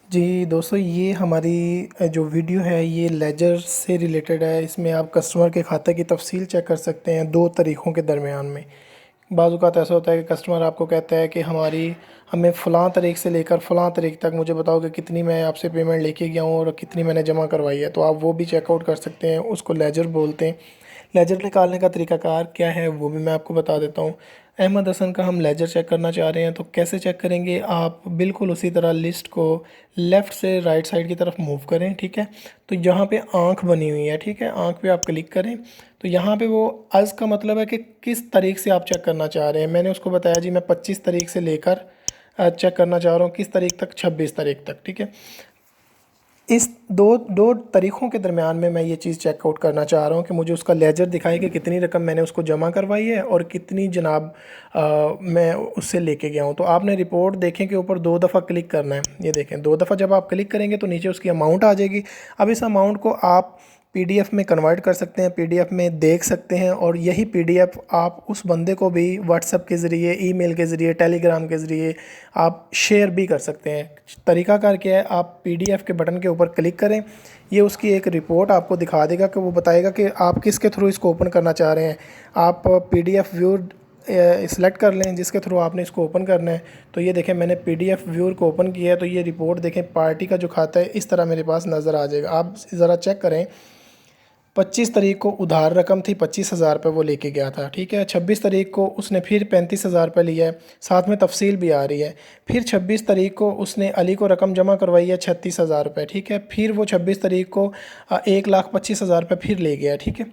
जी दोस्तों, ये हमारी जो वीडियो है ये लेजर से रिलेटेड है। इसमें आप कस्टमर के खाते की तफसील चेक कर सकते हैं दो तरीक़ों के दरमियान में। बाज़ औक़ात ऐसा होता है कि कस्टमर आपको कहता है कि हमें फ़लाँ तारीख़ से लेकर फ़लाँ तारीख़ तक मुझे बताओ कि कितनी मैं आपसे पेमेंट लेके गया हूँ और कितनी मैंने जमा करवाई है। तो आप वो भी चेकआउट कर सकते हैं, उसको लेजर बोलते हैं। लेजर निकालने का तरीक़ाकार क्या है वो भी मैं आपको बता देता हूँ। अहमद हसन का हम लेजर चेक करना चाह रहे हैं तो कैसे चेक करेंगे, आप बिल्कुल उसी तरह लिस्ट को लेफ़्ट से राइट साइड की तरफ मूव करें, ठीक है। तो यहाँ पे आँख बनी हुई है, ठीक है, आँख पे आप क्लिक करें। तो यहाँ पे वो अज़ का मतलब है कि किस तारीख़ से आप चेक करना चाह रहे हैं। मैंने उसको बताया जी मैं 25 तारीख़ से लेकर चेक करना चाह रहा हूँ, किस तारीख़ तक, 26 तारीख़ तक, ठीक है। इस दो दो तरीक़ों के दरमियान में मैं ये चीज़ चेकआउट करना चाह रहा हूँ कि मुझे उसका लेजर दिखाए कि कितनी रकम मैंने उसको जमा करवाई है और कितनी जनाब मैं उससे लेके गया हूँ। तो आपने रिपोर्ट देखें के ऊपर 2 दफ़ा क्लिक करना है। ये देखें 2 दफ़ा जब आप क्लिक करेंगे तो नीचे उसकी अमाउंट आ जाएगी। अब इस अमाउंट को आप पीडीएफ में कन्वर्ट कर सकते हैं, पीडीएफ में देख सकते हैं और यही पीडीएफ आप उस बंदे को भी व्हाट्सएप के ज़रिए, ईमेल के ज़रिए, टेलीग्राम के ज़रिए आप शेयर भी कर सकते हैं। तरीक़ाकार क्या है, आप पीडीएफ के बटन के ऊपर क्लिक करें, ये उसकी एक रिपोर्ट आपको दिखा देगा कि वो बताएगा कि आप किसके थ्रू इसको ओपन करना चाह रहे हैं। आप पीडीएफ व्यूअर सेलेक्ट कर लें जिसके थ्रू आपने इसको ओपन करना है। तो ये देखें मैंने पीडीएफ व्यूअर को ओपन किया है, तो ये रिपोर्ट देखें पार्टी का जो खाता है इस तरह मेरे पास नज़र आ जाएगा। आप ज़रा चेक करें, 25 तारीख को उधार रकम थी 25,000 रुपये वो लेके गया था, ठीक है। 26 तारीख को उसने फिर 35,000 रुपये लिया है, साथ में तफसील भी आ रही है। फिर 26 तारीख को उसने अली को रकम जमा करवाई है 36,000 रुपये, ठीक है। फिर वो 26 तारीख को 1,25,000 रुपये फिर ले गया, ठीक है।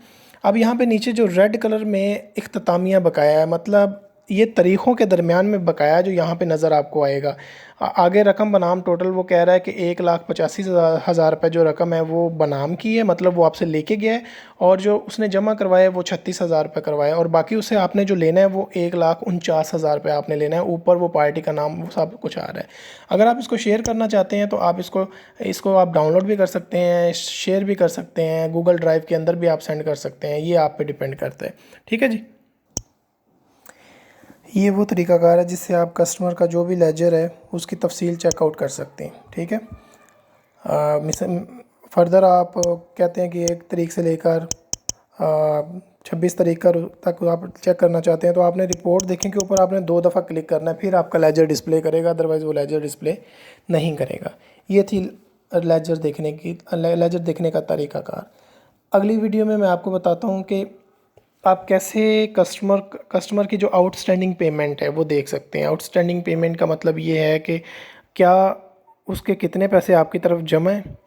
अब यहाँ पे नीचे जो रेड कलर में इख्तितामिया बकाया है, मतलब ये तारीख़ों के दरमियान में बकाया जो यहाँ पे नज़र आपको आएगा। आगे रकम बनाम टोटल वो कह रहा है कि 1,85,000 रुपये जो रकम है वो बनाम की है, मतलब वो आपसे लेके गया है, और जो उसने जमा करवाया वो 36,000 रुपये करवाया, और बाकी उससे आपने जो लेना है वो 1,49,000 रुपये आपने लेना है। ऊपर वो पार्टी का नाम वो सब कुछ आ रहा है। अगर आप इसको शेयर करना चाहते हैं तो आप इसको आप डाउनलोड भी कर सकते हैं, शेयर भी कर सकते हैं, गूगल ड्राइव के अंदर भी आप सेंड कर सकते हैं, ये आप पे डिपेंड करता है, ठीक है जी। ये वो तरीक़ाकार है जिससे आप कस्टमर का जो भी लेजर है उसकी तफसील चेकआउट कर सकते हैं, ठीक है। फर्दर आप कहते हैं कि 1 तारीख से लेकर 26 तारीख का तक आप चेक करना चाहते हैं, तो आपने रिपोर्ट देखें के ऊपर आपने 2 दफ़ा क्लिक करना है, फिर आपका लेजर डिस्प्ले करेगा, अदरवाइज़ वो लेजर डिस्प्ले नहीं करेगा। ये थी लेजर देखने का तरीक़ाकार। अगली वीडियो में मैं आपको बताता हूँ कि आप कैसे कस्टमर की जो आउटस्टैंडिंग पेमेंट है वो देख सकते हैं। आउटस्टैंडिंग पेमेंट का मतलब ये है कि क्या उसके कितने पैसे आपकी तरफ जमा हैं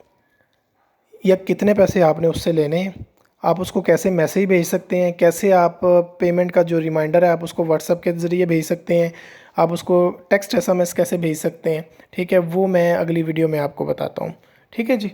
या कितने पैसे आपने उससे लेने हैं। आप उसको कैसे मैसेज भेज सकते हैं, कैसे आप पेमेंट का जो रिमाइंडर है आप उसको व्हाट्सएप के ज़रिए भेज सकते हैं, आप उसको टेक्स्ट एसएमएस कैसे भेज सकते हैं, ठीक है। वो मैं अगली वीडियो में आपको बताता हूँ, ठीक है जी।